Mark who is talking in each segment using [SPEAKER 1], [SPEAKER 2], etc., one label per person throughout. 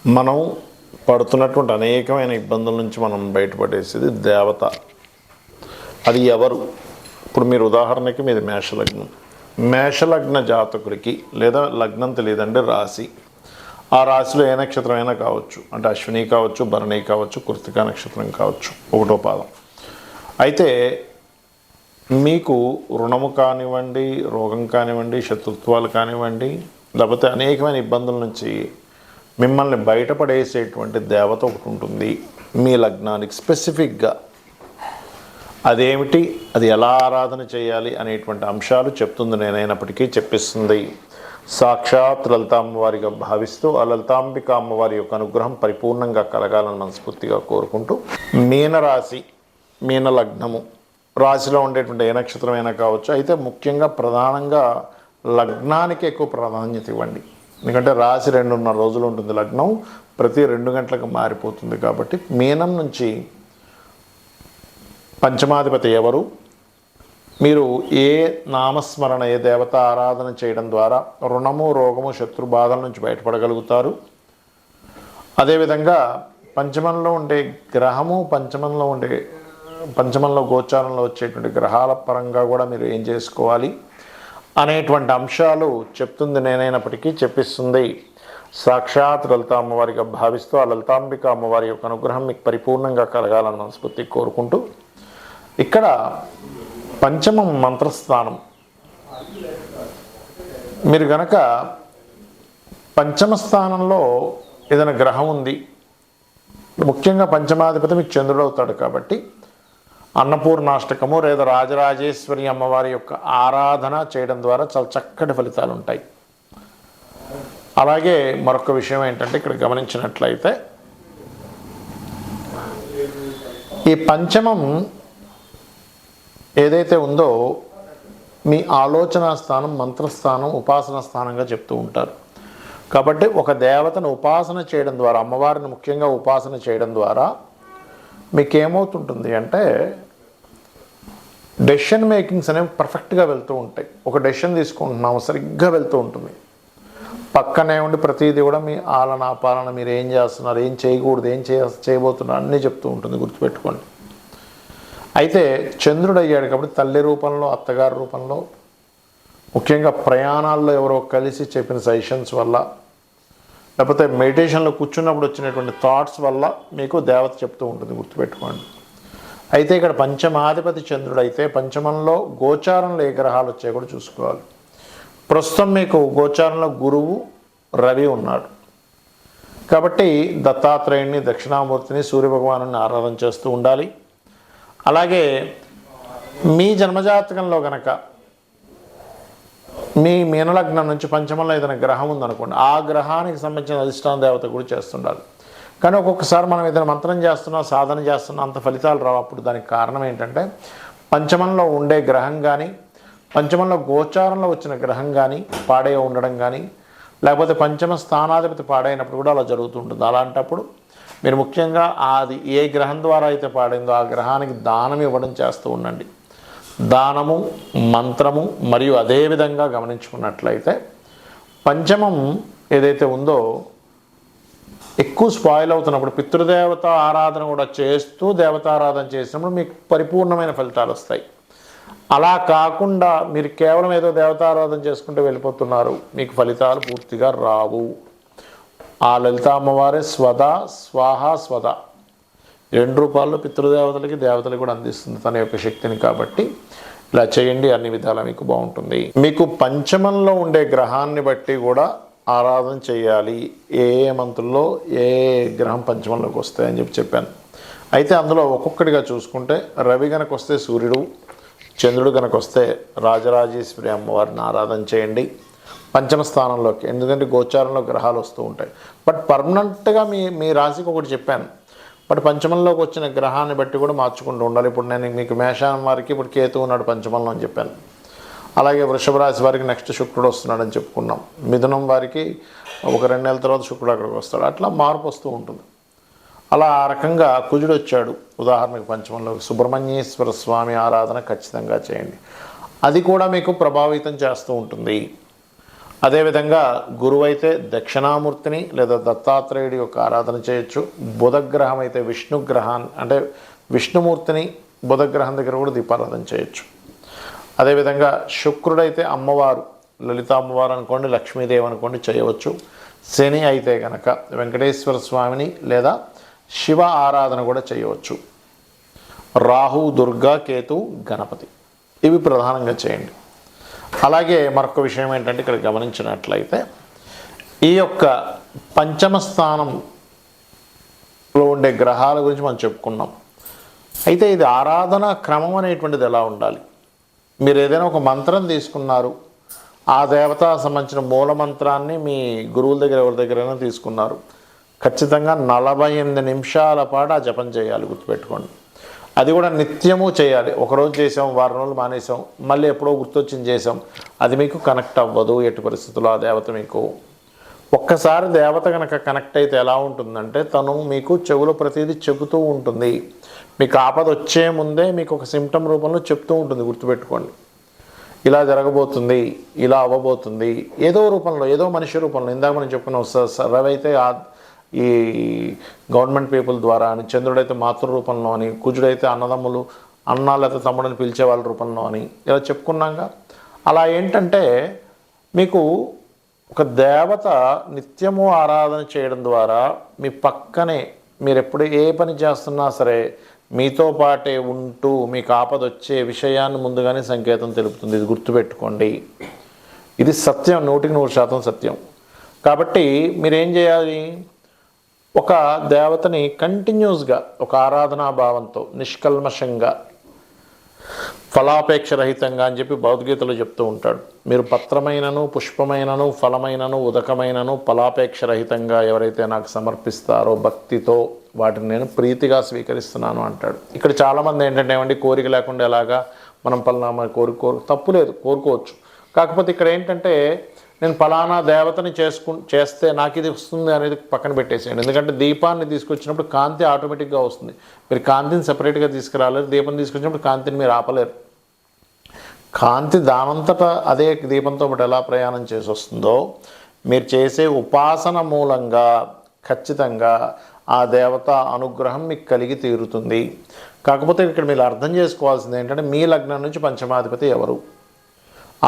[SPEAKER 1] మనం పడుతున్నటువంటి అనేకమైన ఇబ్బందుల నుంచి మనం బయటపడేసేది దేవత. అది ఎవరు? ఇప్పుడు మీరు ఉదాహరణకి మీది మేషలగ్నం. మేషలగ్న జాతకుడికి లేదా లగ్నం తెలియదండి, రాశి. ఆ రాశిలో ఏ నక్షత్రం అయినా కావచ్చు, అంటే అశ్విని కావచ్చు, భరణి కావచ్చు, కృత్తికా నక్షత్రం కావచ్చు, ఒకటో పాదం. అయితే మీకు రుణము కానివ్వండి, రోగం కానివ్వండి, శత్రుత్వాలు కానివ్వండి, లేకపోతే అనేకమైన ఇబ్బందుల నుంచి మిమ్మల్ని బయటపడేసేటువంటి దేవత ఒకటి ఉంటుంది మీ లగ్నానికి స్పెసిఫిక్గా. అదేమిటి, అది ఎలా ఆరాధన చేయాలి అనేటువంటి అంశాలు చెప్తుంది నేనైనప్పటికీ చెప్పిస్తుంది సాక్షాత్ లలిత అమ్మవారిగా భావిస్తూ ఆ లలితాంబిక అమ్మవారి యొక్క అనుగ్రహం పరిపూర్ణంగా కలగాలని మనస్ఫూర్తిగా కోరుకుంటూ, మీనరాశి, మీన లగ్నము, రాశిలో ఉండేటువంటి ఏ నక్షత్రమైనా కావచ్చు. అయితే ముఖ్యంగా ప్రధానంగా లగ్నానికి ఎక్కువ ప్రాధాన్యత ఇవ్వండి. ఎందుకంటే రాశి 2.5 రోజులు ఉంటుంది, లగ్నం ప్రతి 2 గంటలకు మారిపోతుంది. కాబట్టి మీనం నుంచి పంచమాధిపతి ఎవరు, మీరు ఏ నామస్మరణ, ఏ దేవత ఆరాధన చేయడం ద్వారా రుణము, రోగము, శత్రు బాధల నుంచి బయటపడగలుగుతారు. అదేవిధంగా పంచమంలో ఉండే గ్రహము, పంచమంలో గోచారంలో వచ్చేటువంటి గ్రహాల పరంగా కూడా మీరు ఏం చేసుకోవాలి అనేటువంటి అంశాలు చెప్తుంది నేనైనప్పటికీ చెప్పిస్తుంది సాక్షాత్ లలిత అమ్మవారిగా భావిస్తూ ఆ లలితాంబిక అమ్మవారి యొక్క అనుగ్రహం మీకు పరిపూర్ణంగా కలగాలని మనస్ఫూర్తి కోరుకుంటూ, ఇక్కడ పంచమం మంత్రస్థానం. మీరు గనక పంచమ స్థానంలో ఏదైనా గ్రహం ఉంది, ముఖ్యంగా పంచమాధిపతి మీకు చంద్రుడు అవుతాడు. కాబట్టి అన్నపూర్ణాష్టకము లేదా రాజరాజేశ్వరి అమ్మవారి యొక్క ఆరాధన చేయడం ద్వారా చాలా చక్కటి ఫలితాలు ఉంటాయి. అలాగే మరొక విషయం ఏంటంటే, ఇక్కడ గమనించినట్లయితే ఈ పంచమం ఏదైతే ఉందో మీ ఆలోచన స్థానం, మంత్రస్థానం, ఉపాసన స్థానంగా చెప్తూ ఉంటారు. కాబట్టి ఒక దేవతను ఉపాసన చేయడం ద్వారా, అమ్మవారిని ముఖ్యంగా ఉపాసన చేయడం ద్వారా మీకేమవుతుంటుంది అంటే డెసిషన్ మేకింగ్స్ అనేవి పర్ఫెక్ట్గా వెళ్తూ ఉంటాయి. ఒక డెసిషన్ తీసుకుంటున్నాము, సరిగ్గా వెళ్తూ ఉంటుంది. పక్కనే ఉండి ప్రతిదీ కూడా మీ ఆలన పాలన, మీరు ఏం చేస్తున్నారు, ఏం చేయకూడదు, ఏం చేయబోతున్నారు అన్నీ చెప్తూ ఉంటుంది, గుర్తుపెట్టుకోండి. అయితే చంద్రుడు అయ్యాడు కాబట్టి తల్లి రూపంలో, అత్తగారి రూపంలో, ముఖ్యంగా ప్రయాణాల్లో ఎవరో కలిసి చెప్పిన సజెషన్స్ వల్ల, లేకపోతే మెడిటేషన్లో కూర్చున్నప్పుడు వచ్చినటువంటి థాట్స్ వల్ల మీకు దేవత చెప్తూ ఉంటుంది, గుర్తుపెట్టుకోండి. అయితే ఇక్కడ పంచమాధిపతి చంద్రుడు అయితే పంచమంలో గోచారంలో ఏ గ్రహాలు వచ్చాయో కూడా చూసుకోవాలి. ప్రస్తుతం మీకు గోచారంలో గురువు, రవి ఉన్నాడు. కాబట్టి దత్తాత్రేయుడిని, దక్షిణామూర్తిని, సూర్యభగవాను ఆరాధన చేస్తూ ఉండాలి. అలాగే మీ జన్మజాతకంలో గనక మీ మీనలగ్నం నుంచి పంచమంలో ఏదైనా గ్రహం ఉందనుకోండి, ఆ గ్రహానికి సంబంధించిన అధిష్టాన దేవత కూడా చేస్తుండాలి. కానీ ఒక్కొక్కసారి మనం ఏదైనా మంత్రం చేస్తున్నాం, సాధన చేస్తున్నాం, అంత ఫలితాలు రావు. అప్పుడు దానికి కారణం ఏంటంటే పంచమంలో ఉండే గ్రహం కానీ, పంచమంలో గోచారంలో వచ్చిన గ్రహం కానీ పాడే ఉండడం కానీ, లేకపోతే పంచమ స్థానాధిపతి పాడైనప్పుడు కూడా అలా జరుగుతుంటుంది. అలాంటప్పుడు మీరు ముఖ్యంగా అది ఏ గ్రహం ద్వారా అయితే పాడైందో ఆ గ్రహానికి దానం ఇవ్వడం చేస్తూ ఉండండి. దానము, మంత్రము, మరియు అదేవిధంగా గమనించుకున్నట్లయితే పంచమం ఏదైతే ఉందో ఎక్కువ స్పాయిల్ అవుతున్నప్పుడు పితృదేవత ఆరాధన కూడా చేస్తూ దేవతారాధన చేసినప్పుడు మీకు పరిపూర్ణమైన ఫలితాలు వస్తాయి. అలా కాకుండా మీరు కేవలం ఏదో దేవతారాధన చేసుకుంటూ వెళ్ళిపోతున్నారు, మీకు ఫలితాలు పూర్తిగా రావు. ఆ లలిత అమ్మవారే స్వదా, స్వాహ, స్వద 2 రూపాల్లో పితృదేవతలకి, దేవతలకి కూడా అందిస్తుంది తన యొక్క శక్తిని. కాబట్టి ఇలా చేయండి, అన్ని విధాలా మీకు బాగుంటుంది. మీకు పంచమంలో ఉండే గ్రహాన్ని బట్టి కూడా ఆరాధన చేయాలి. ఏ మంత్రుల్లో ఏ గ్రహం పంచమంలోకి వస్తాయని చెప్పాను. అయితే అందులో ఒక్కొక్కటిగా చూసుకుంటే రవి గనక వస్తే సూర్యుడు, చంద్రుడు గనక వస్తే రాజరాజేశ్వరి అమ్మవారిని ఆరాధన చేయండి పంచమ స్థానంలోకి. ఎందుకంటే గోచారంలో గ్రహాలు వస్తూ ఉంటాయి. బట్ పర్మనెంట్గా మీ రాశికి ఒకటి చెప్పాను, బట్ పంచమంలోకి వచ్చిన గ్రహాన్ని బట్టి కూడా మార్చుకుంటూ ఉండాలి. ఇప్పుడు నేను మీకు మేషం వారికి ఇప్పుడు కేతు ఉన్నాడు పంచమంలో అని చెప్పాను. అలాగే వృషభ రాశి వారికి నెక్స్ట్ శుక్రుడు వస్తున్నాడని చెప్పుకున్నాం. మిథునం వారికి ఒక 2 నెలల తర్వాత శుక్రుడు అక్కడికి వస్తాడు. అట్లా మార్పు వస్తూ ఉంటుంది. అలా ఆ రకంగా కుజుడు వచ్చాడు ఉదాహరణకు పంచమంలో, సుబ్రహ్మణ్యేశ్వర స్వామి ఆరాధన ఖచ్చితంగా చేయండి. అది కూడా మీకు ప్రభావితం చేస్తూ ఉంటుంది. అదేవిధంగా గురువు అయితే దక్షిణామూర్తిని లేదా దత్తాత్రేయుడి యొక్క ఆరాధన చేయొచ్చు. బుధగ్రహం అయితే విష్ణుగ్రహాన్ని అంటే విష్ణుమూర్తిని బుధగ్రహం దగ్గర కూడా దీపారాధన చేయొచ్చు. అదేవిధంగా శుక్రుడైతే అమ్మవారు లలిత అమ్మవారు అనుకోండి, లక్ష్మీదేవి అనుకోండి చేయవచ్చు. శని అయితే కనుక వెంకటేశ్వర స్వామిని లేదా శివ ఆరాధన కూడా చేయవచ్చు. రాహు, దుర్గా, కేతు, గణపతి ఇవి ప్రధానంగా చేయండి. అలాగే మరొక విషయం ఏంటంటే ఇక్కడ గమనించినట్లయితే ఈ యొక్క పంచమ స్థానంలో ఉండే గ్రహాల గురించి మనం చెప్పుకున్నాం. అయితే ఇది ఆరాధన క్రమం అనేటువంటిది ఎలా ఉండాలి? మీరు ఏదైనా ఒక మంత్రం తీసుకున్నారు, ఆ దేవత సంబంధించిన మూల మంత్రాన్ని మీ గురువుల దగ్గర ఎవరి దగ్గరైనా తీసుకున్నారు, ఖచ్చితంగా 48 నిమిషాల పాటు ఆ జపం చేయాలి. గుర్తుపెట్టుకోండి. అది కూడా నిత్యము చేయాలి. ఒకరోజు చేసాం, వారం రోజులు మానేసాం, మళ్ళీ ఎప్పుడో గుర్తొచ్చింది చేసాం, అది మీకు కనెక్ట్ అవ్వదు. ఎట్టి పరిస్థితుల్లో ఆ దేవత మీకు ఒక్కసారి దేవత కనుక కనెక్ట్ అయితే ఎలా ఉంటుందంటే తను మీకు చెవులో ప్రతిదీ చెబుతూ ఉంటుంది. మీకు ఆపద వచ్చే ముందే మీకు ఒక సిమ్టమ్ రూపంలో చెప్తూ ఉంటుంది. గుర్తుపెట్టుకోండి. ఇలా జరగబోతుంది, ఇలా అవ్వబోతుంది, ఏదో రూపంలో, ఏదో మనిషి రూపంలో. ఇందాక మనం చెప్పుకున్నాం, రవి అయితే ఈ గవర్నమెంట్ పీపుల్ ద్వారా అని, చంద్రుడైతే మాతృ రూపంలో అని, కుజుడైతే అన్నదమ్ములు అన్న లేకపోతే తమ్ముడని పిలిచే వాళ్ళ రూపంలో అని ఇలా చెప్పుకున్నాక, అలా ఏంటంటే మీకు ఒక దేవత నిత్యము ఆరాధన చేయడం ద్వారా మీ పక్కనే మీరు ఎప్పుడు ఏ పని చేస్తున్నా సరే మీతో పాటే ఉంటూ మీకు ఆపద వచ్చే విషయాన్ని ముందుగానే సంకేతం తెలుపుతుంది. ఇది గుర్తుపెట్టుకోండి. ఇది సత్యం, 100% సత్యం. కాబట్టి మీరేం చేయాలి? ఒక దేవతని కంటిన్యూస్గా ఒక ఆరాధనా భావంతో నిష్కల్మషంగా ఫలాపేక్ష రహితంగా అని చెప్పి భగవద్గీతలో చెప్తూ ఉంటాడు. మీరు పత్రమైనను పుష్పమైనను ఫలమైనను ఉదకమైనను ఫలాపేక్ష రహితంగా ఎవరైతే నాకు సమర్పిస్తారో భక్తితో వాటిని నేను ప్రీతిగా స్వీకరిస్తున్నాను అంటాడు. ఇక్కడ చాలామంది ఏంటంటే ఏమండి కోరిక లేకుండా ఎలాగా మనం పలానా తప్పు లేదు, కోరుకోవచ్చు. కాకపోతే ఇక్కడ ఏంటంటే నేను ఫలానా దేవతని చేస్తే నాకు ఇది వస్తుంది అనేది పక్కన పెట్టేసేయండి. ఎందుకంటే దీపాన్ని తీసుకొచ్చినప్పుడు కాంతి ఆటోమేటిక్గా వస్తుంది. మీరు కాంతిని సెపరేట్గా తీసుకురాలేరు. దీపం తీసుకొచ్చినప్పుడు కాంతిని మీరు ఆపలేరు. కాంతి దానంతటా అదే దీపంతో పాటు ఎలా ప్రయాణం చేసి వస్తుందో మీరు చేసే ఉపాసన మూలంగా ఖచ్చితంగా ఆ దేవత అనుగ్రహం మీకు కలిగి తీరుతుంది. కాకపోతే ఇక్కడ మీరు అర్థం చేసుకోవాల్సింది ఏంటంటే మీ లగ్నం నుంచి పంచమాధిపతి ఎవరు,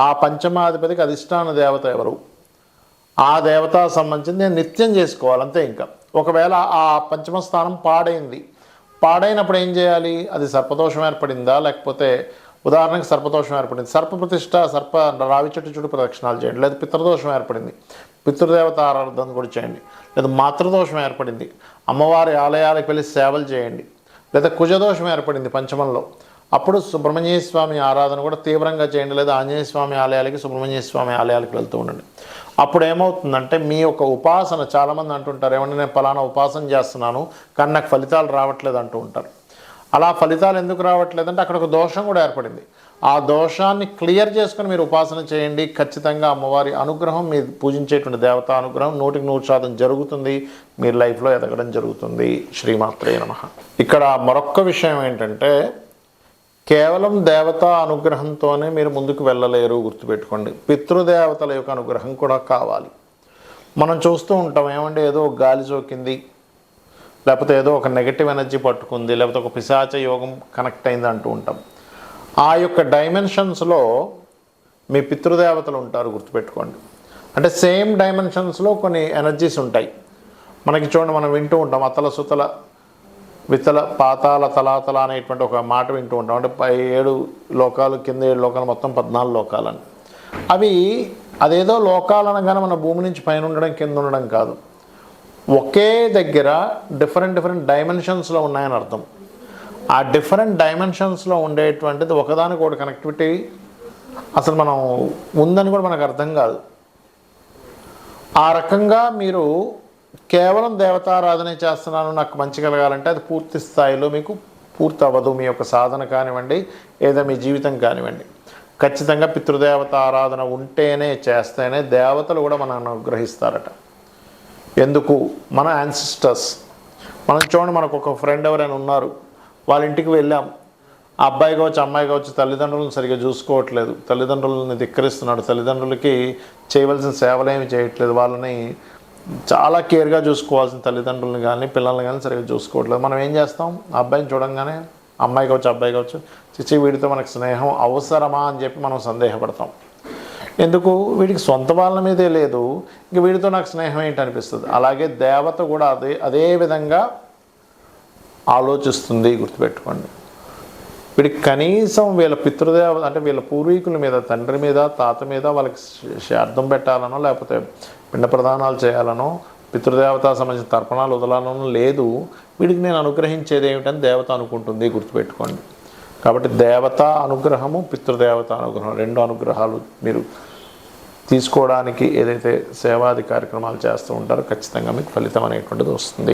[SPEAKER 1] ఆ పంచమాధిపతికి అధిష్టాన దేవత ఎవరు, ఆ దేవత సంబంధించి నేను నిత్యం చేసుకోవాలి అంతే. ఇంకా ఒకవేళ ఆ పంచమ స్థానం పాడైనప్పుడు ఏం చేయాలి? అది సర్పదోషం ఏర్పడిందా, లేకపోతే ఉదాహరణకు సర్పదోషం ఏర్పడింది, సర్పప్రతిష్ఠ రావి చుట్టూ ప్రదక్షిణాలు చేయండి. లేదా పితృదోషం ఏర్పడింది, పితృదేవత ఆరాధన కూడా చేయండి. లేదా మాతృదోషం ఏర్పడింది, అమ్మవారి ఆలయాలకు వెళ్ళి సేవలు చేయండి. లేదా కుజదోషం ఏర్పడింది పంచమంలో, అప్పుడు సుబ్రహ్మణ్య స్వామి ఆరాధన కూడా తీవ్రంగా చేయండి. లేదా ఆంజనేయ స్వామి ఆలయాలకి, సుబ్రహ్మణ్య స్వామి ఆలయాలకు వెళ్తూ ఉండండి. అప్పుడు ఏమవుతుందంటే మీ యొక్క ఉపాసన, చాలామంది అంటుంటారు ఏమంటే నేను పలానా ఉపాసన చేస్తున్నాను కానీ నాకు ఫలితాలు రావట్లేదు అంటూ ఉంటారు. అలా ఫలితాలు ఎందుకు రావట్లేదంటే అక్కడ ఒక దోషం కూడా ఏర్పడింది. ఆ దోషాన్ని క్లియర్ చేసుకొని మీరు ఉపాసన చేయండి. ఖచ్చితంగా అమ్మవారి అనుగ్రహం, మీరు పూజించేటువంటి దేవతా అనుగ్రహం 100% జరుగుతుంది. మీరు లైఫ్లో ఎదగడం జరుగుతుంది. శ్రీమాత్రే నమః. ఇక్కడ మరొక్క విషయం ఏంటంటే కేవలం దేవతా అనుగ్రహంతోనే మీరు ముందుకు వెళ్ళలేరు. గుర్తుపెట్టుకోండి. పితృదేవతల యొక్క అనుగ్రహం కూడా కావాలి. మనం చూస్తూ ఉంటాం ఏమంటే ఏదో గాలి సోకింది, లేకపోతే ఏదో ఒక నెగటివ్ ఎనర్జీ పట్టుకుంది, లేకపోతే ఒక పిశాచ యోగం కనెక్ట్ అయింది అంటూ ఉంటాం. ఆ యొక్క డైమెన్షన్స్లో మీ పితృదేవతలు ఉంటారు. గుర్తుపెట్టుకోండి. అంటే సేమ్ డైమెన్షన్స్లో కొన్ని ఎనర్జీస్ ఉంటాయి. మనకి చూడండి, మనం వింటూ ఉంటాం అతల సుతల వితల పాతాల తలాతల అనేటువంటి ఒక మాట వింటూ ఉంటాం. అంటే 7 లోకాలు, కింద 7 లోకాలు, మొత్తం 14 లోకాలని. అదేదో లోకాలు అనగానే మన భూమి నుంచి పైన ఉండడం కింద ఉండడం కాదు. ఒకే దగ్గర డిఫరెంట్ డైమెన్షన్స్లో ఉన్నాయని అర్థం. ఆ డిఫరెంట్ డైమెన్షన్స్లో ఉండేటువంటిది ఒకదానికి ఒకటి కనెక్టివిటీ అసలు మనం ఉందని కూడా మనకు అర్థం కాదు. ఆ రకంగా మీరు కేవలం దేవతారాధనే చేస్తున్నాను నాకు మంచి కలగాలంటే అది పూర్తి స్థాయిలో మీకు పూర్తి అవ్వదు. మీ యొక్క సాధన కానివ్వండి, ఏదో మీ జీవితం కానివ్వండి. ఖచ్చితంగా పితృదేవత ఆరాధన ఉంటేనే, చేస్తేనే దేవతలు కూడా మనల్ని అనుగ్రహిస్తారట. ఎందుకు? మన యాన్సిస్టర్స్. మనం చూడండి, మనకు ఒక ఫ్రెండ్ ఎవరైనా ఉన్నారు, వాళ్ళ ఇంటికి వెళ్ళాం. అబ్బాయి కావచ్చు అమ్మాయి కావచ్చు తల్లిదండ్రులను సరిగ్గా చూసుకోవట్లేదు, తల్లిదండ్రులని ధిక్కరిస్తున్నాడు, తల్లిదండ్రులకి చేయవలసిన సేవలు ఏమి చేయట్లేదు, వాళ్ళని చాలా కేర్గా చూసుకోవాల్సిన తల్లిదండ్రులను కానీ పిల్లల్ని కానీ సరిగ్గా చూసుకోవట్లేదు. మనం ఏం చేస్తాం, అబ్బాయిని చూడంగానే అమ్మాయి కావచ్చు అబ్బాయి కావచ్చు చిచ్చి వీడితో మనకు స్నేహం అవసరమా అని చెప్పి మనం సందేహపడతాం. ఎందుకు, వీడికి సొంత వాళ్ళ మీదే లేదు, ఇంక వీడితో నాకు స్నేహం ఏంటి అనిపిస్తుంది. అలాగే దేవత కూడా అదే విధంగా ఆలోచిస్తుంది, గుర్తుపెట్టుకోండి. వీడికి కనీసం వీళ్ళ పితృదేవత అంటే వీళ్ళ పూర్వీకుల మీద, తండ్రి మీద తాత మీద వాళ్ళకి శ్రాద్ధం పెట్టాలనో లేకపోతే పిండ ప్రదానాలు చేయాలనో పితృదేవత సంబంధించిన తర్పణాలు వదలాలనో లేదు. వీడికి నేను అనుగ్రహించేది ఏమిటని దేవత అనుకుంటుంది, గుర్తుపెట్టుకోండి. కాబట్టి దేవత అనుగ్రహము పితృదేవత అనుగ్రహం 2 అనుగ్రహాలు మీరు తీసుకోవడానికి ఏదైతే సేవాది కార్యక్రమాలు చేస్తూ ఉంటారో ఖచ్చితంగా మీకు ఫలితం అనేటువంటిది వస్తుంది.